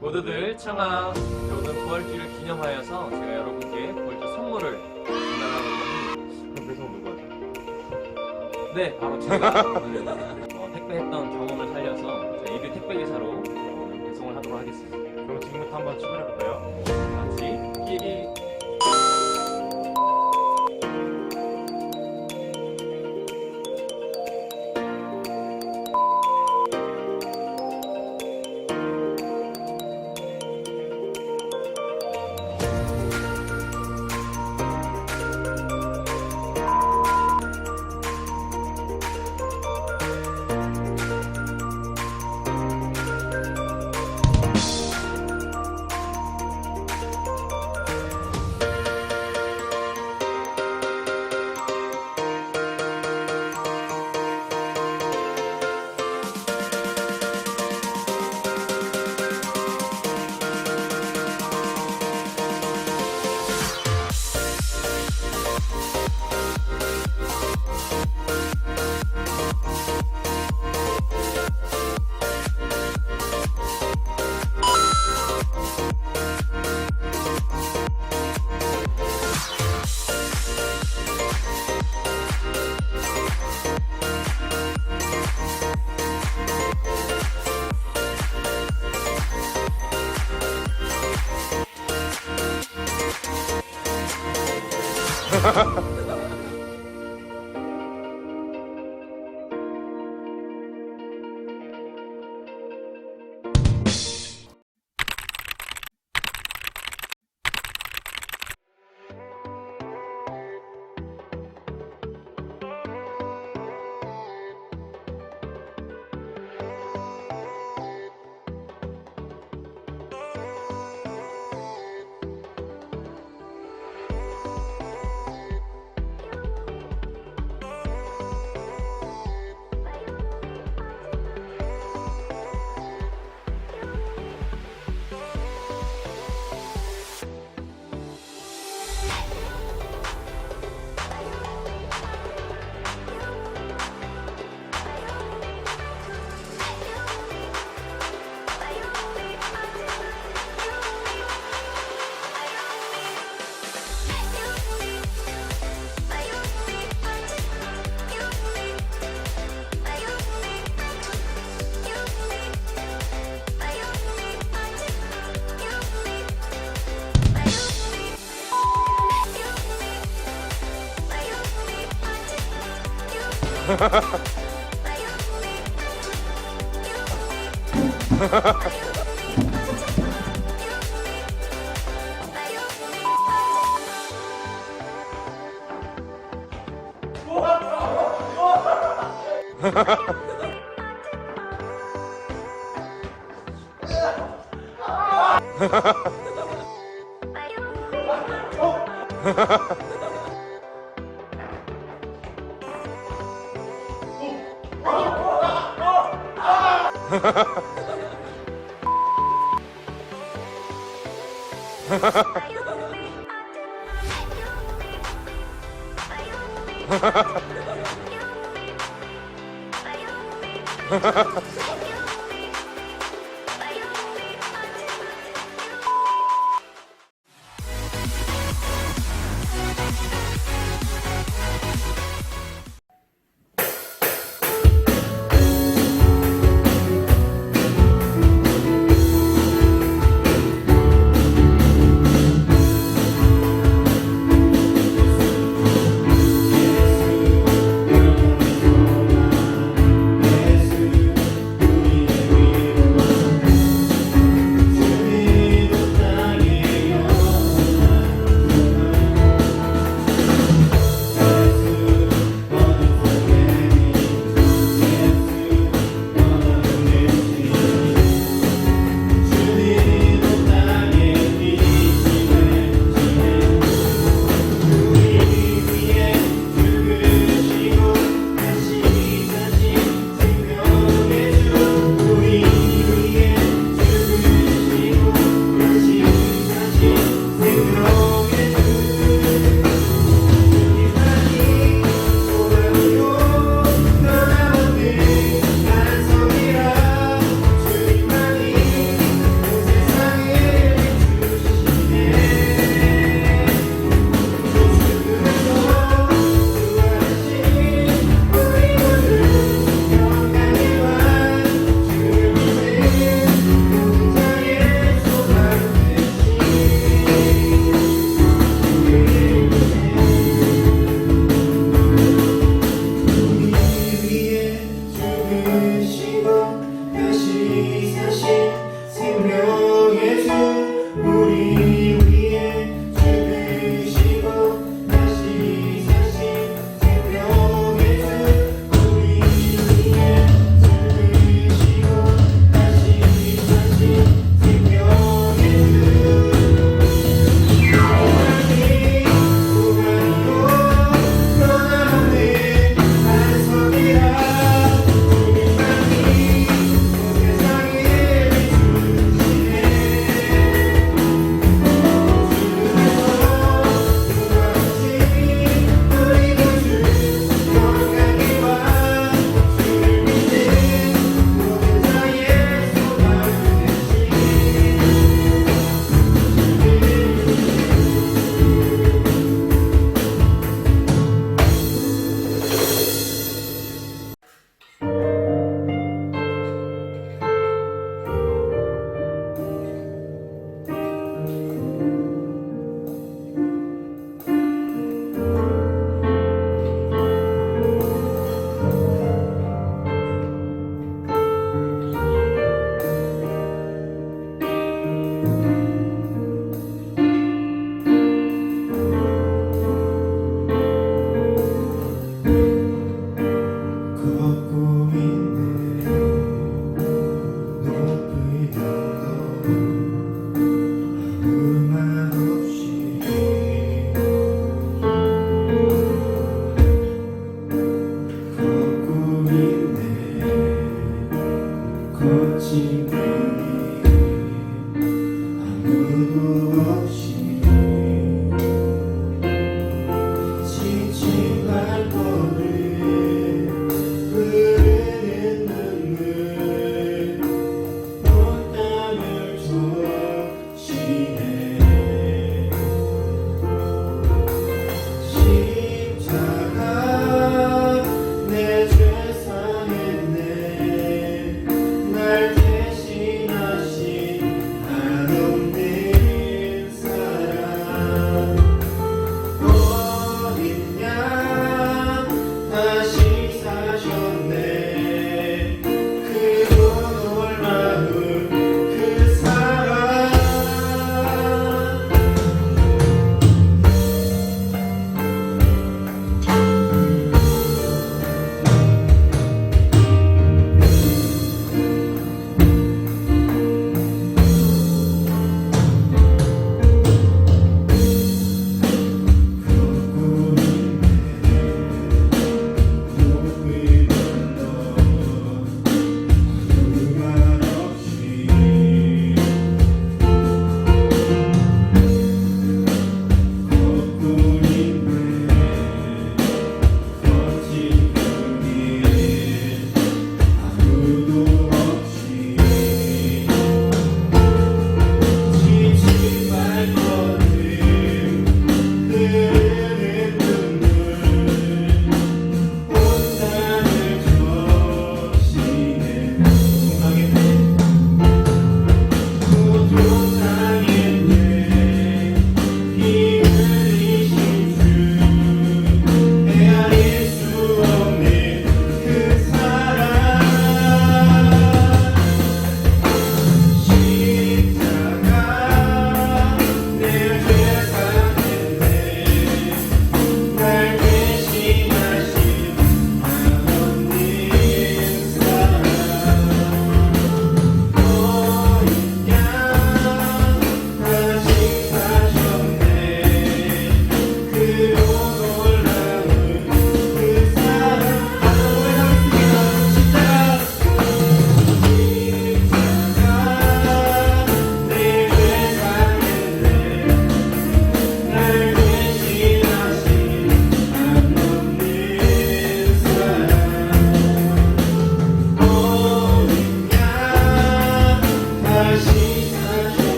모두들 청아. 오늘 부활주를 기념하여서 제가 여러분께 부활주 선물을 전달하고 있는. 그럼 배송 누가 하죠? 네, 바로 제가 오늘 택배했던 경험을 살려서 제 이들 택배기사로 오늘 배송을 하도록 하겠습니다. 그럼 지금부터 한번 출발해볼까요? 같이 끼리.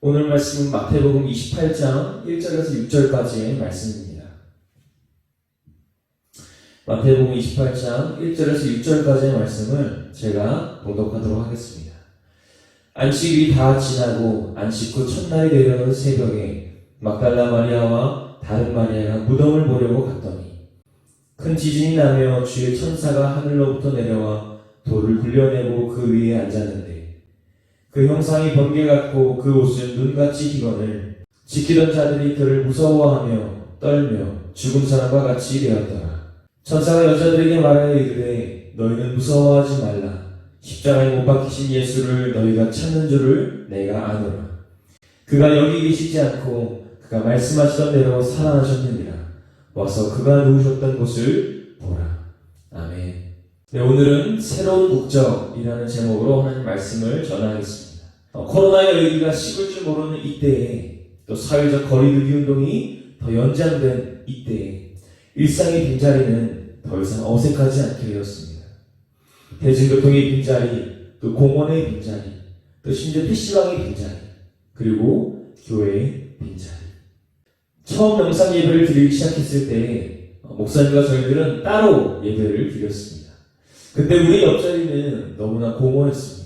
오늘 말씀은 마태복음 28장 1절에서 6절까지의 말씀입니다. 마태복음 28장 1절에서 6절까지의 말씀을 제가 봉독하도록 하겠습니다. 안식일이 다 지나고 안식 후 첫날이 되려는 새벽에 막달라 마리아와 다른 마리아가 무덤을 보려고 갔더니 큰 지진이 나며 주의 천사가 하늘로부터 내려와 돌을 굴려내고 그 위에 앉았는데 그 형상이 번개 같고 그 옷은 눈같이 희거늘 지키던 자들이 그를 무서워하며 떨며 죽은 사람과 같이 되었더라. 천사가 여자들에게 말하여 이르되 너희는 무서워하지 말라. 십자가에 못 박히신 예수를 너희가 찾는 줄을 내가 아노라. 그가 여기 계시지 않고 그가 말씀하시던 대로 살아나셨느니라. 와서 그가 누우셨던 곳을 보라. 아멘. 네, 오늘은 새로운 국적이라는 제목으로 하나님 말씀을 전하겠습니다. 코로나의 열기가 식을 줄 모르는 이때에 또 사회적 거리두기 운동이 더 연장된 이때에 일상의 빈자리는 더 이상 어색하지 않게 되었습니다. 대중교통의 빈자리, 또 공원의 빈자리, 또 심지어 PC방의 빈자리, 그리고 교회의 빈자리. 처음 영상 예배를 드리기 시작했을 때 목사님과 저희들은 따로 예배를 드렸습니다. 그때 우리 옆자리는 너무나 공허했습니다.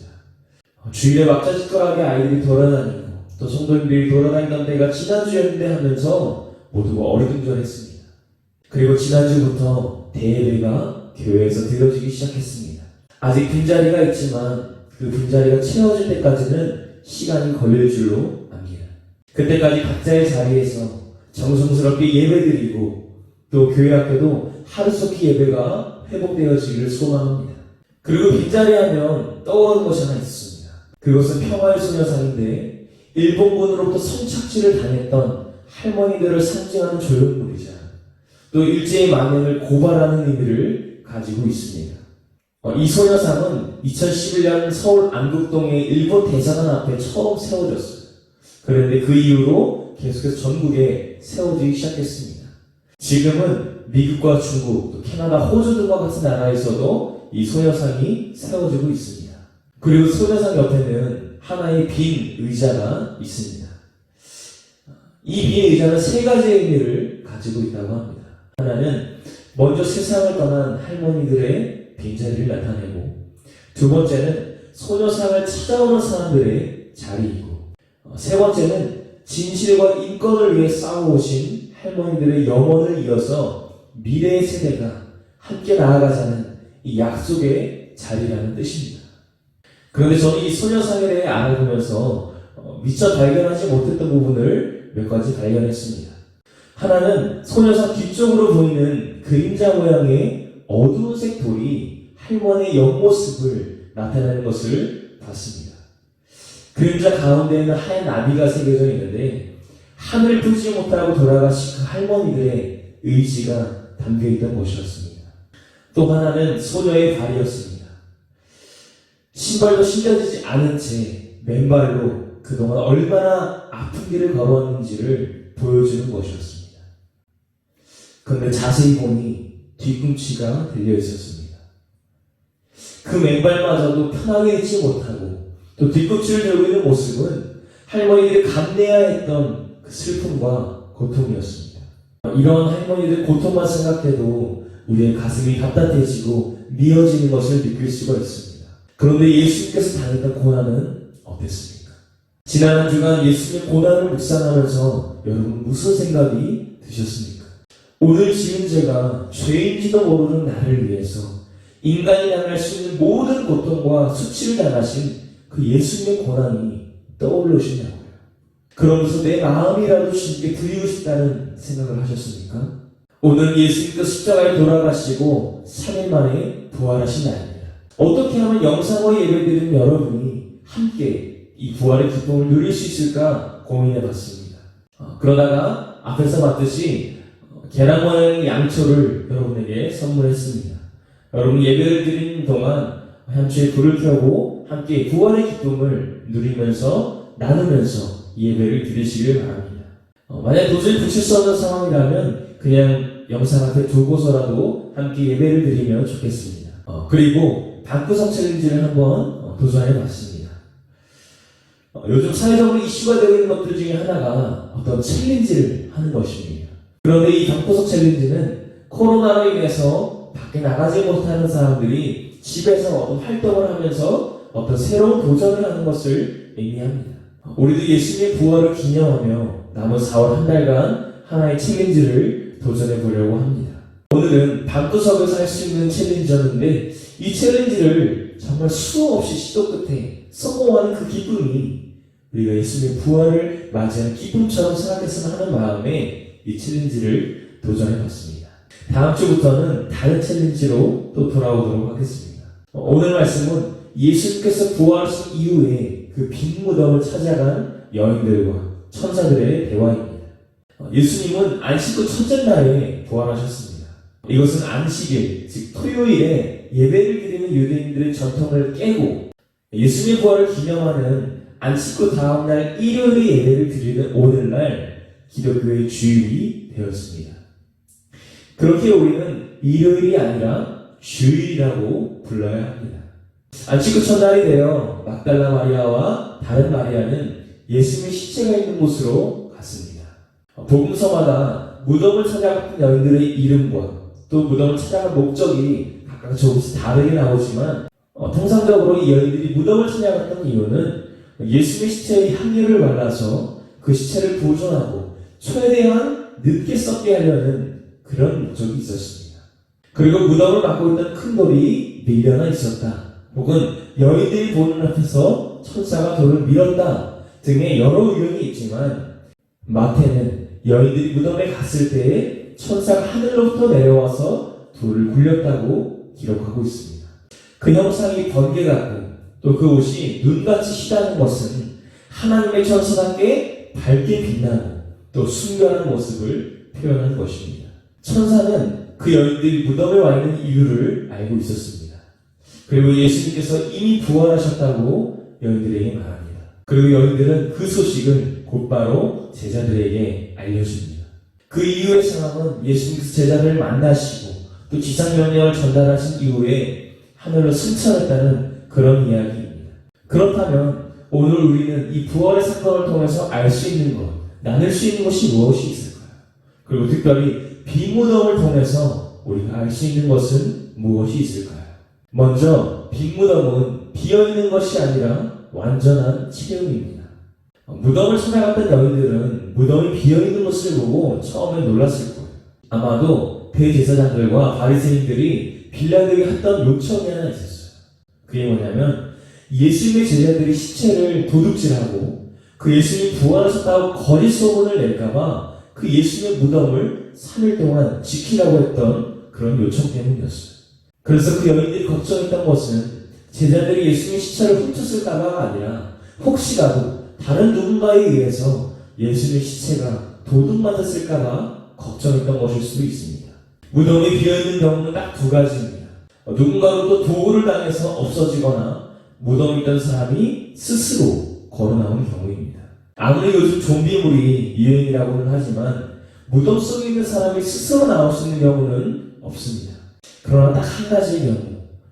주일에 막자지껄하게 아이들이 돌아다니고 또 성도님들이 돌아다니던 때가 지난주였는데 하면서 모두가 어리둥절했습니다. 그리고 지난주부터 대예배가 교회에서 드려지기 시작했습니다. 아직 빈자리가 있지만 그 빈자리가 채워질 때까지는 시간이 걸릴 줄로 압니다. 그때까지 각자의 자리에서 정성스럽게 예배드리고 또 교회 학교도 하루속히 예배가 회복되어지기를 소망합니다. 그리고 빈자리 하면 떠오르는 것이 하나 있습니다. 그것은 평화의 소녀상인데 일본군으로부터 성착취를 당했던 할머니들을 상징하는 조형물이자 또 일제의 만행을 고발하는 의미를 가지고 있습니다. 이 소녀상은 2011년 서울 안국동의 일본 대사관 앞에 처음 세워졌어요. 그런데 그 이후로 계속해서 전국에 세워지기 시작했습니다. 지금은 미국과 중국, 또 캐나다, 호주 등과 같은 나라에서도 이 소녀상이 세워지고 있습니다. 그리고 소녀상 옆에는 하나의 빈 의자가 있습니다. 이 빈 의자는 세 가지의 의미를 가지고 있다고 합니다. 하나는 먼저 세상을 떠난 할머니들의 빈자리를 나타내고, 두 번째는 소녀상을 찾아오는 사람들의 자리이고, 세 번째는 진실과 인권을 위해 싸워오신 할머니들의 영혼을 이어서 미래의 세대가 함께 나아가자는 이 약속의 자리라는 뜻입니다. 그런데 저는 이 소녀상에 대해 알아보면서 미처 발견하지 못했던 부분을 몇 가지 발견했습니다. 하나는 소녀상 뒤쪽으로 보이는 그림자 모양의 어두운 색 돌이 할머니의 옆모습을 나타내는 것을 봤습니다. 그림자 가운데에는 하얀 나비가 새겨져 있는데 하늘을 보지 못하고 돌아가신 그 할머니들의 의지가 담겨있던 것이었습니다. 또 하나는 소녀의 발이었습니다. 신발도 신겨지지 않은 채 맨발로 그동안 얼마나 아픈 길을 걸어왔는지를 보여주는 것이었습니다. 그런데 자세히 보니 뒤꿈치가 들려 있었습니다. 그 맨발마저도 편하게 있지 못하고 또 뒤꿈치를 들고 있는 모습은 할머니들이 감내해야 했던 그 슬픔과 고통이었습니다. 이런 할머니들 고통만 생각해도 우리의 가슴이 답답해지고 미어지는 것을 느낄 수가 있습니다. 그런데 예수님께서 당했던 고난은 어땠습니까? 지난 한 주간 예수님의 고난을 묵상하면서 여러분 무슨 생각이 드셨습니까? 오늘 지은 죄가 죄인지도 모르는 나를 위해서 인간이 당할 수 있는 모든 고통과 수치를 당하신 그 예수님의 고난이 떠올르시냐고요. 그러면서 내 마음이라도 주님께 드리고 싶다는 생각을 하셨습니까? 오늘 예수님께서 십자가에 돌아가시고 3일 만에 부활하신 날입니다. 어떻게 하면 영상으로 예배드리는 여러분이 함께 이 부활의 기쁨을 누릴 수 있을까 고민해봤습니다. 그러다가 앞에서 봤듯이 계란 모양의 양초를 여러분에게 선물했습니다. 여러분 예배를 드리는 동안 향초에 불을 켜고 함께 부활의 기쁨을 누리면서 나누면서 예배를 드리시길 바랍니다. 만약 도저히 붙일 수 없는 상황이라면 그냥 영상 앞에 두고서라도 함께 예배를 드리면 좋겠습니다. 그리고 방구석 챌린지를 한번 도전해 봤습니다. 요즘 사회적으로 이슈가 되고 있는 것들 중에 하나가 어떤 챌린지를 하는 것입니다. 그런데 이 방구석 챌린지는 코로나로 인해서 밖에 나가지 못하는 사람들이 집에서 어떤 활동을 하면서 어떤 새로운 도전을 하는 것을 의미합니다. 우리도 예수님의 부활을 기념하며 남은 4월 한 달간 하나의 챌린지를 도전해 보려고 합니다. 오늘은 방구석에서 할 수 있는 챌린지였는데 이 챌린지를 정말 수없이 시도 끝에 성공하는 그 기쁨이 우리가 예수님의 부활을 맞이하는 기쁨처럼 생각했으면 하는 마음에 이 챌린지를 도전해 봤습니다. 다음 주부터는 다른 챌린지로 또 돌아오도록 하겠습니다. 오늘 말씀은 예수님께서 부활하신 이후에 그 빈 무덤을 찾아간 여인들과 천사들의 대화입니다. 예수님은 안식 후 첫째 날에 부활하셨습니다. 이것은 안식일, 즉 토요일에 예배를 드리는 유대인들의 전통을 깨고 예수님의 부활을 기념하는 안식 후 다음날 일요일에 예배를 드리는 오늘날 기독교의 주일이 되었습니다. 그렇게 우리는 일요일이 아니라 주일이라고 불러야 합니다. 안식 후 첫날이 되어 막달라 마리아와 다른 마리아는 예수님의 시체가 있는 곳으로 갔습니다. 복음서마다 무덤을 찾아갔던 여인들의 이름과 또 무덤을 찾아간 목적이 각각 조금씩 다르게 나오지만 통상적으로 이 여인들이 무덤을 찾아갔던 이유는 예수님의 시체의 향유를 발라서 그 시체를 보존하고 최대한 늦게 썩게 하려는 그런 목적이 있었습니다. 그리고 무덤을 막고 있던 큰 돌이 밀려나 있었다. 혹은 여인들이 보는 앞에서 천사가 돌을 밀었다 등의 여러 의견이 있지만 마태는 여인들이 무덤에 갔을 때에 천사가 하늘로부터 내려와서 돌을 굴렸다고 기록하고 있습니다. 그 형상이 번개 같고 또 그 옷이 눈같이 시다는 것은 하나님의 천사답게 밝게 빛나고 또 순결한 모습을 표현한 것입니다. 천사는 그 여인들이 무덤에 와 있는 이유를 알고 있었습니다. 그리고 예수님께서 이미 부활하셨다고 여인들에게 말합니다. 그리고 여인들은 그 소식을 곧바로 제자들에게 알려줍니다. 그 이후의 상황은 예수님께서 제자들을 만나시고 또 지상명령을 전달하신 이후에 하늘로 승천했다는 그런 이야기입니다. 그렇다면 오늘 우리는 이 부활의 사건을 통해서 알 수 있는 것, 나눌 수 있는 것이 무엇이 있을까요? 그리고 특별히 빈무덤을 통해서 우리가 알 수 있는 것은 무엇이 있을까요? 먼저 빈무덤은 비어있는 것이 아니라 완전한 체험입니다. 무덤을 찾아갔던 여인들은 무덤이 비어있는 것을 보고 처음에 놀랐을 거예요. 아마도 대제사장들과 바리새인들이 빌라도에게 했던 요청이 하나 있었어요. 그게 뭐냐면 예수님의 제자들이 시체를 도둑질하고 그 예수님이 부활하셨다고 거짓 소문을 낼까봐 그 예수님의 무덤을 3일 동안 지키라고 했던 그런 요청 때문이었어요. 그래서 그 여인들이 걱정했던 것은 제자들이 예수님의 시체를 훔쳤을까봐가 아니라 혹시라도 다른 누군가에 의해서 예수님의 시체가 도둑맞았을까봐 걱정했던 것일 수도 있습니다. 무덤이 비어있는 경우는 딱 두 가지입니다. 누군가로부터 도구를 당해서 없어지거나 무덤에 있던 사람이 스스로 걸어나온 경우입니다. 아무리 요즘 좀비물이 유행이라고는 하지만 무덤 속에 있는 사람이 스스로 나올 수 있는 경우는 없습니다. 그러나 딱 한 가지의 경우,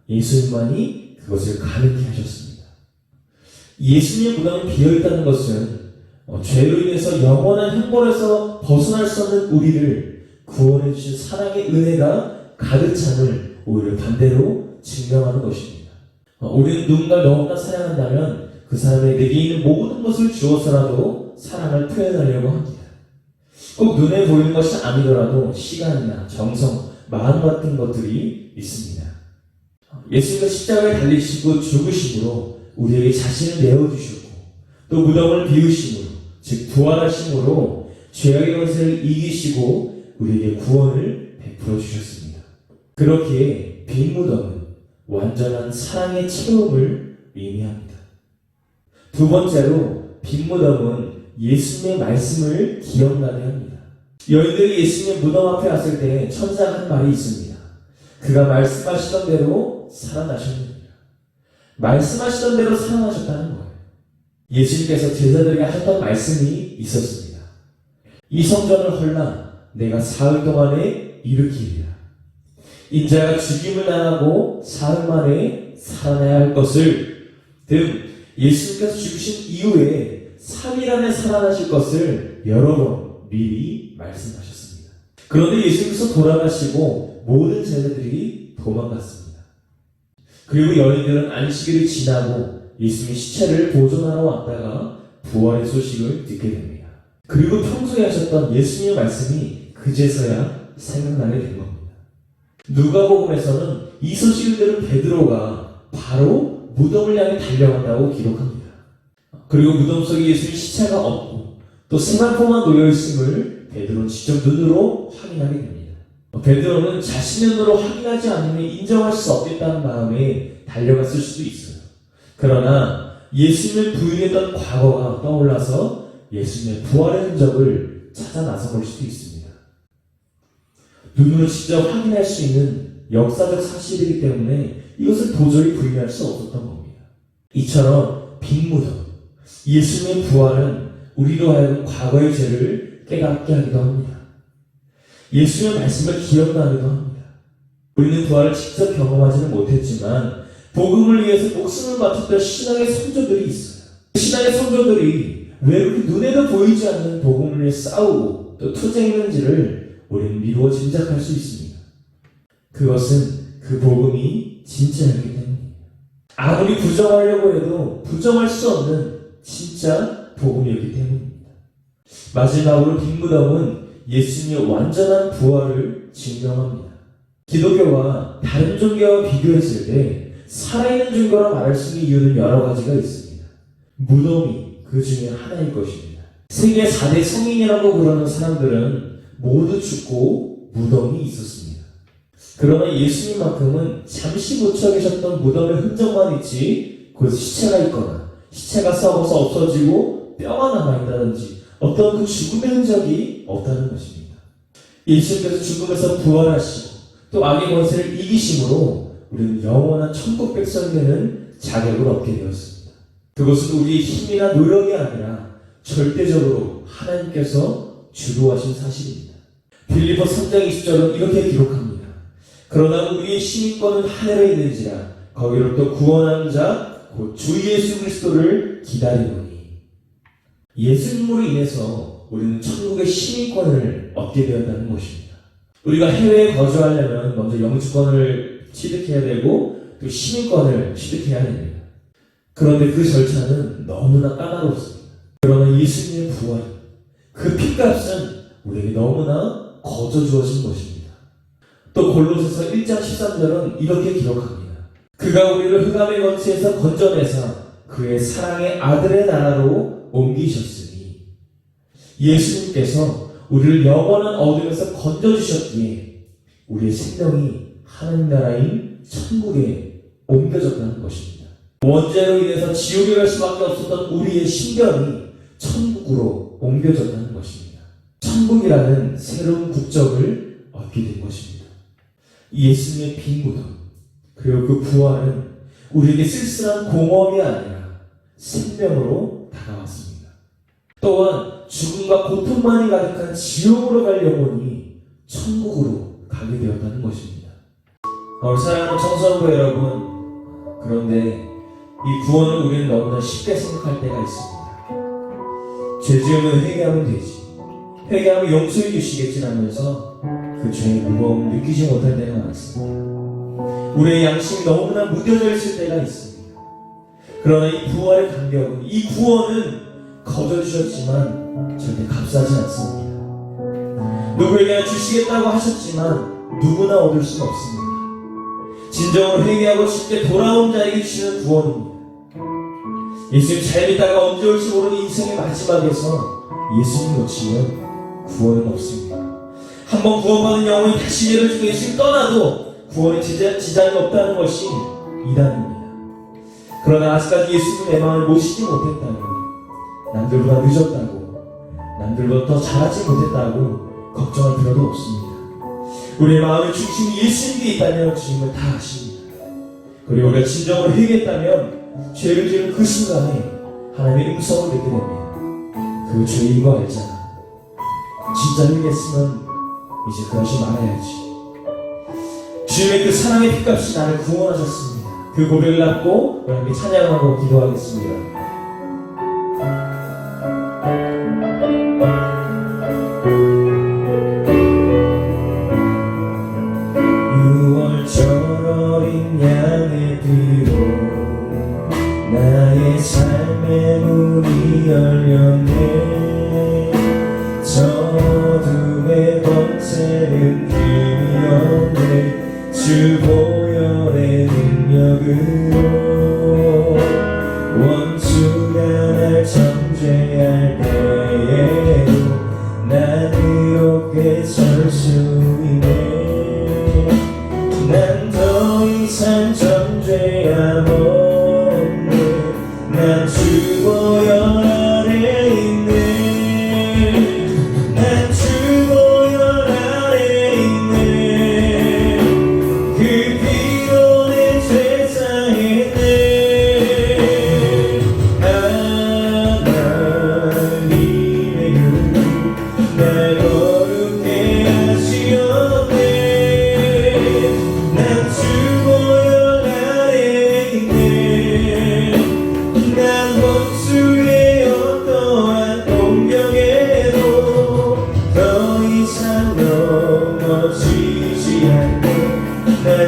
예수님만이 그것을 가능케 하셨습니다. 예수님의 무덤이 비어있다는 것은 죄로 인해서 영원한 형벌에서 벗어날 수 없는 우리를 구원해 주신 사랑의 은혜가 가득 참을 오히려 반대로 증명하는 것입니다. 우리는 누군가를 너무나 사랑한다면 그 사람에게 내게 있는 모든 것을 주어서라도 사랑을 표현하려고 합니다. 꼭 눈에 보이는 것이 아니더라도 시간이나 정성, 마음 같은 것들이 있습니다. 예수님은 십자가에 달리시고 죽으심으로 우리에게 자신을 내어주셨고 또 무덤을 비우심으로 즉 부활하심으로 죄악의 권세를 이기시고 우리에게 구원을 베풀어 주셨습니다. 그렇기에 빈 무덤은 완전한 사랑의 체험을 의미합니다. 두 번째로 빈 무덤은 예수님의 말씀을 기억나게 합니다. 여인들이 예수님의 무덤 앞에 왔을 때 천사가 한 말이 있습니다. 그가 말씀하시던 대로 살아나셨습니다. 말씀하시던 대로 살아나셨다는 거예요. 예수님께서 제자들에게 하셨던 말씀이 있었습니다. 이 성전을 헐라 내가 사흘 동안에 일으키리라. 인자가 죽임을 당하고 사흘 만에 살아나야 할 것을 등 예수님께서 죽으신 이후에 3일 안에 살아나실 것을 여러 번 미리 말씀하셨습니다. 그런데 예수님께서 돌아가시고 모든 제자들이 도망갔습니다. 그리고 여인들은 안식일이 지나고 예수님의 시체를 보존하러 왔다가 부활의 소식을 듣게 됩니다. 그리고 평소에 하셨던 예수님의 말씀이 그제서야 생각나게 된 겁니다. 누가복음에서는 이 소식을 들은 베드로가 바로 무덤을 향해 달려간다고 기록합니다. 그리고 무덤 속에 예수님의 시체가 없고 또 세마포만 놓여있음을 베드로는 직접 눈으로 확인하게 됩니다. 베드로는 자신의 눈으로 확인하지 않으면 인정할 수 없겠다는 마음에 달려갔을 수도 있어요. 그러나 예수님을 부인했던 과거가 떠올라서 예수님의 부활의 흔적을 찾아 나서볼 수도 있습니다. 눈으로 직접 확인할 수 있는 역사적 사실이기 때문에 이것을 도저히 부인할 수 없었던 겁니다. 이처럼 빈 무덤, 예수님의 부활은 우리로 하여금 과거의 죄를 깨닫게 하기도 합니다. 예수님의 말씀을 기억나기도 합니다. 우리는 부활을 직접 경험하지는 못했지만 복음을 위해서 목숨을 바쳤던 신앙의 성도들이 있어요. 신앙의 성도들이 왜 그렇게 눈에도 보이지 않는 복음을 위해 싸우고 또 투쟁했는지를 우리는 미루어 짐작할 수 있습니다. 그것은 그 복음이 진짜였기 때문입니다. 아무리 부정하려고 해도 부정할 수 없는 진짜 복음이었기 때문입니다. 마지막으로 빈 무덤은 예수님의 완전한 부활을 증명합니다. 기독교와 다른 종교와 비교했을 때 살아있는 종교라 말할 수 있는 이유는 여러 가지가 있습니다. 무덤이 그 중에 하나일 것입니다. 세계 4대 성인이라고 부르는 사람들은 모두 죽고 무덤이 있었습니다. 그러나 예수님만큼은 잠시 묻혀 계셨던 무덤의 흔적만 있지 곧 시체가 있거나 시체가 썩어서 없어지고 뼈가 남아있다든지 어떤 그 죽음의 흔적이 없다는 것입니다. 예수님께서 죽음에서 부활하시고 또 악의 권세를 이기심으로 우리는 영원한 천국 백성이 되는 자격을 얻게 되었습니다. 그것은 우리의 힘이나 노력이 아니라 절대적으로 하나님께서 주도하신 사실입니다. 빌립보 3장 20절은 이렇게 기록합니다. 그러나 우리의 시민권은 하늘에 있는지라 거기로부터 구원하는 자 곧 주 예수 그리스도를 기다리노니. 예수님으로 인해서 우리는 천국의 시민권을 얻게 되었다는 것입니다. 우리가 해외에 거주하려면 먼저 영주권을 취득해야 되고 또 시민권을 취득해야 됩니다. 그런데 그 절차는 너무나 까다롭습니다. 그러나 예수님의 부활, 그 피값은 우리에게 너무나 거저 주어진 것입니다. 또 골로새서 1장 13절은 이렇게 기록합니다. 그가 우리를 흑암의 권세에서 건져내사 그의 사랑의 아들의 나라로 옮기셨으니. 예수님께서 우리를 영원한 어둠에서 건져주셨기에 우리의 생명이 하나님 나라인 천국에 옮겨졌다는 것입니다. 원죄로 인해서 지옥에 갈 수밖에 없었던 우리의 신변이 천국으로 옮겨졌다는 것입니다. 천국이라는 새로운 국적을 얻게 된 것입니다. 예수님의 빈 무덤 그리고 그 부활은 우리에게 쓸쓸한 공허함이 아니라 생명으로 다가왔습니다. 또한 죽음과 고통만이 가득한 지옥으로 갈 영혼이 천국으로 가게 되었다는 것입니다. 사랑하는 청소년부 여러분, 그런데 이 구원을 우리는 너무나 쉽게 생각할 때가 있습니다. 죄 지으면 회개하면 되지, 회개하면 용서해 주시겠지 하면서 그 죄의 무거움을 느끼지 못할 때가 많습니다. 우리의 양심이 너무나 무뎌져 있을 때가 있습니다. 그러나 이 부활의 간격은, 이 구원은 거둬주셨지만 절대 값싸지 않습니다. 누구에게나 주시겠다고 하셨지만 누구나 얻을 수는 없습니다. 진정으로 회개하고 쉽게 돌아온 자에게 주시는 구원입니다. 예수님 잘 믿다가 언제 올지 모르는 인생의 마지막에서 예수님 놓치면 구원은 없습니다. 한번 구원받은 영혼이 다시 예를 주고 예수님 떠나도 구원에 지장이 없다는 것이 이단입니다. 그러나 아직까지 예수님 내 마음을 모시지 못했다면, 남들보다 늦었다고, 남들보다 더 잘하지 못했다고 걱정할 필요도 없습니다. 우리의 마음의 중심이 예수님께 있다면 주님은 다 아십니다. 그리고 우리가 진정으로 회개했다면 죄를 지은 그 순간에 하나님의 음성을 듣게 됩니다. 그 죄인 거 알잖아. 진짜 회개했으면 이제 그러지 말아야지. 주님의 그 사랑의 피값이 나를 구원하셨습니다. 그 고백을 안고 우리 함께 찬양하고 기도하겠습니다. 어린 양의 피로 나의 삶의 문이 열렸네. 저둠의 권세는 힘이 없네. 주 보혈의 능력으로 원수가 날 정죄할 때에도 난 이렇게 설 수 있네. 난 더 이상 정죄함 없네. 난 주 보혈 아래 있네. 난 주 보혈 아래 있네. 그 피로 내 죄 사했네. 하나님의 날 거룩해 하시옵네. 난 주 보혈 아래 있네.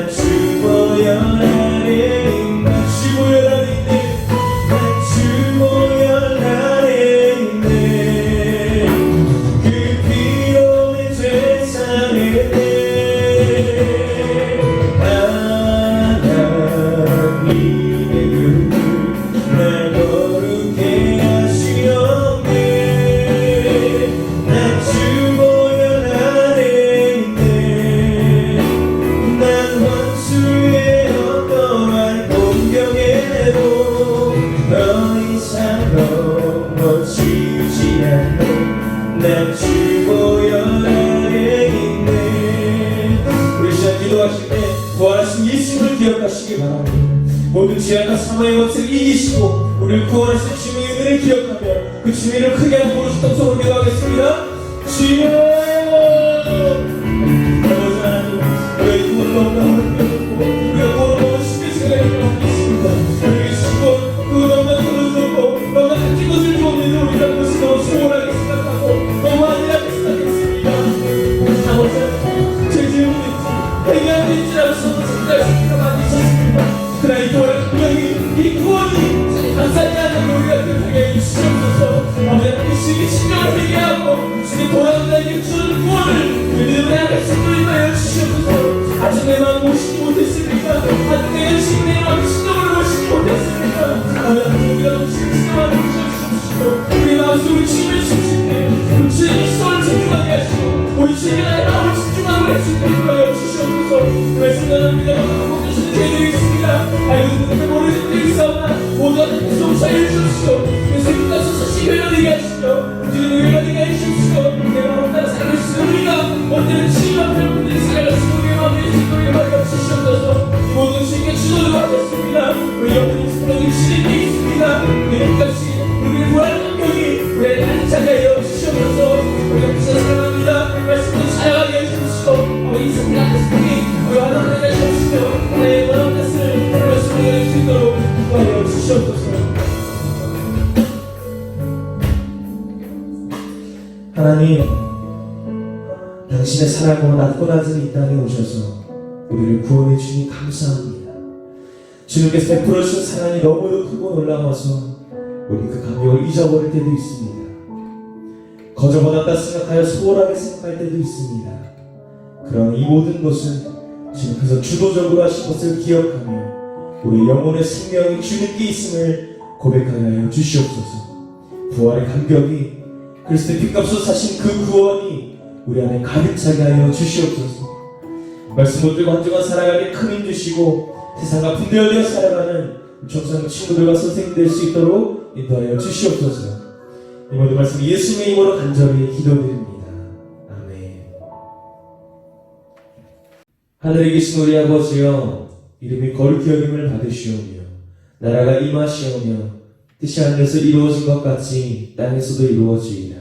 주 보혈 아래 있네. 난 주 보혈 아래 있네. 그 피로 내 죄 사했네. 하나님의 날 거룩해 하시옵네. 난 주 보혈 아래 있네. 원수의 어떠한 공격에도 더 이상 넘어지지 않네. 난 주 보혈 아래 있네. 우리 시간 기도하실 때 부활하신 예수님을 기억하시기 바랍니다. 모든 죄악과 사망의 원수를 이기시고 우리를 구원하신 주님의 은혜를 기억하며 그 주님을 크게 하는 부르셨던 소원을 기도하겠습니다. 주여 아버지 하나님, 우리의 구원을 너무나 어렵게 우리가 너무 쉽게 생각하지 않겠습니다. 우리의 신분, 그 너무나 떨어졌고 너무나 같은 것을 주었는데 우리가 그것을 너무 소홀하게 생각하고 너무 안일하게 생각했습니다. 아버지 죄지은 믿지 회개한 믿지라면서 생각하시기가 만드셨습니다. 그러나 이 구원의 분명히 이 구원이 감사하지 않는 우리가 그렇게 해주시옵소서. 아버지 하나님 진정을 회개하고 주님 돌아온 자에게 주는 구원을 믿음으로 향할 수 있도록 하여 주시옵소서. 아직 내 마음 모시지 못했습니까? 아직 내 열심히 내 마음 진정으로 모시지 못했습니까? 하나님 우리가 모시는 진정을 모셔주시옵시고 우리 마음속으로 주님을 주시네. 주님의 시선을 집중하게 하시고 우리 주님의 나의 마음을 집중하게 할 수 있도록 하여 주시옵소서. 말씀하는 우리가 못 계시는 죄들이 있습니다. 알고 있는데 모르는 죄들이 있사오나 모두 다 좀 사유해 주시오. 그래서 끝까지 사실 회개하게 하시며 우리는 회개하게 해주시오. 내가 혼자 살고 있으면 우리가 언제는 주님 앞에 분들이 살아가시고 우리의 마음에 주님의 말을 주시옵소서. 모든 주님께 주도록 하겠습니다. 우리 영혼이 스스로는 주님이 있습니다. 우리 끝까지 우리의 부활 능력이 우리의 안착하여 주시옵소서. 우리가 부산 사랑합니다. 말씀도 사랑하게 해주시고 우리 이 성경 말씀이 우리 하나님을 해주시며 나의 원하는 것을 말씀을 할 수 있도록 도와여 주시옵소서. 하나님, 당신의 사랑으로 낮고 낮은 이 땅에 오셔서 우리를 구원해 주니 감사합니다. 주님께서 베풀어 주신 사랑이 너무도 크고 놀라워서 우리 그 감격을 잊어버릴 때도 있습니다. 거저받았다 생각하여 소홀하게 생각할 때도 있습니다. 그러나 이 모든 것은 주님께서 주도적으로 하신 것을 기억하며 우리 영혼의 생명이 주님께 있음을 고백하여 주시옵소서. 부활의 감격이 그리스도의 핏값으로 사신 그 구원이 우리 안에 가득 차게 하여 주시옵소서. 말씀 못들고 한정한 살아가게 큰 힘 주시고 세상과 분별되어 살아가는 정상 친구들과 선생님 될 수 있도록 인도하여 주시옵소서. 이 모든 말씀 예수님의 이름으로 간절히 기도드립니다. 아멘. 하늘에 계신 우리 아버지여, 이름이 거룩히 여김을 받으시오며 나라가 임하시오며 뜻이 하늘에서 이루어진 것 같이 땅에서도 이루어지이다.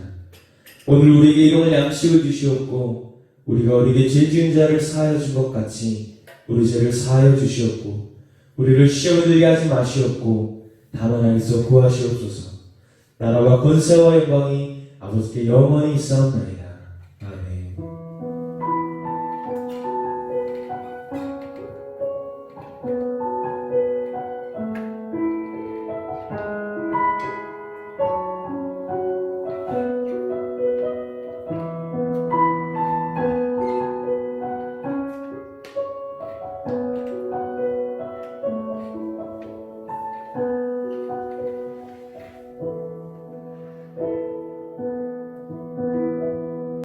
오늘 우리에게 일용할 양식을 주시옵고 우리가 우리에게 죄 지은 자를 사하여 준 것 같이 우리 죄를 사하여 주시옵고 우리를 시험에 들게 하지 마시옵고 다만 악에서 구하시옵소서. 나라와 권세와 영광이 아버지께 영원히 있사옵나이다.